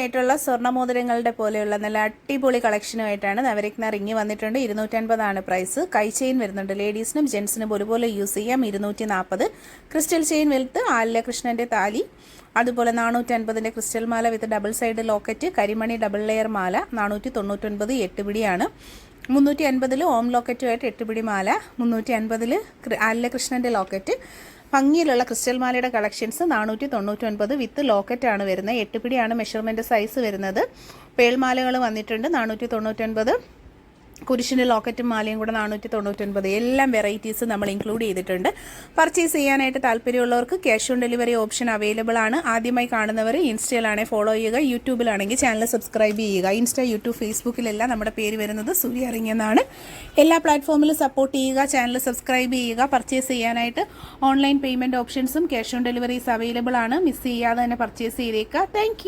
ആയിട്ടുള്ള സ്വർണ്ണമോതിരങ്ങളുടെ പോലെയുള്ള നല്ല അടിപൊളി കളക്ഷനുമായിട്ടാണ് നവരത്ന റിങ് വന്നിട്ടുണ്ട്. 250 പ്രൈസ്. കൈ ചെയിൻ വരുന്നുണ്ട്. ലേഡീസിനും ജെൻസിനും ഒരുപോലെ യൂസ് ചെയ്യാം. 240. ക്രിസ്റ്റൽ ചെയിൻ വെൽത്ത് ആലില കൃഷ്ണന്റെ താലി, അതുപോലെ 450 ക്രിസ്റ്റൽ മാല വിത്ത് ഡബിൾ സൈഡ് ലോക്കറ്റ്, കരിമണി ഡബിൾ ലെയർ മാല 499 8 പിടിയാണ്. 350 ഓം ലോക്കറ്റുമായിട്ട് 8 പിടി മാല, 350 ആലില കൃഷ്ണന്റെ ലോക്കറ്റ്. ഭംഗിയിലുള്ള ക്രിസ്റ്റൽ മാലയുടെ കളക്ഷൻസ് 499 വിത്ത് ലോക്കറ്റ് ആണ് വരുന്നത്. 8 പിടിയാണ് മെഷർമെൻറ്റ് സൈസ് വരുന്നത്. പേൾമാലകൾ വന്നിട്ടുണ്ട് 499. കുരിശിൻ്റെ ലോക്കറ്റും മാലയും കൂടെ 499. എല്ലാം വെറൈറ്റീസ് നമ്മൾ ഇൻക്ലൂഡ് ചെയ്തിട്ടുണ്ട്. പർച്ചേസ് ചെയ്യാനായിട്ട് താല്പര്യമുള്ളവർക്ക് cash on delivery option available ആണ്. ആദ്യമായി കാണുന്നവർ ഇൻസ്റ്റയിലാണെങ്കിൽ ഫോളോ ചെയ്യുക, യൂട്യൂബിലാണെങ്കിൽ ചാനൽ സബ്സ്ക്രൈബ് ചെയ്യുക. ഇൻസ്റ്റ, യൂട്യൂബ്, ഫേസ്ബുക്കിലെല്ലാം നമ്മുടെ പേര് വരുന്നത് സൂര്യ റിങ് എന്നാണ്. എല്ലാ പ്ലാറ്റ്ഫോമിലും സപ്പോർട്ട് ചെയ്യുക, ചാനൽ സബ്സ്ക്രൈബ് ചെയ്യുക. പർച്ചേസ് ചെയ്യാനായിട്ട് ഓൺലൈൻ പേയ്മെൻറ്റ് ഓപ്ഷൻസും ക്യാഷ് ഓൺ ഡെലിവറീസ് അവൈലബിൾ ആണ്. മിസ് ചെയ്യാതെ തന്നെ പർച്ചേസ് ചെയ്തേക്കുക. താങ്ക്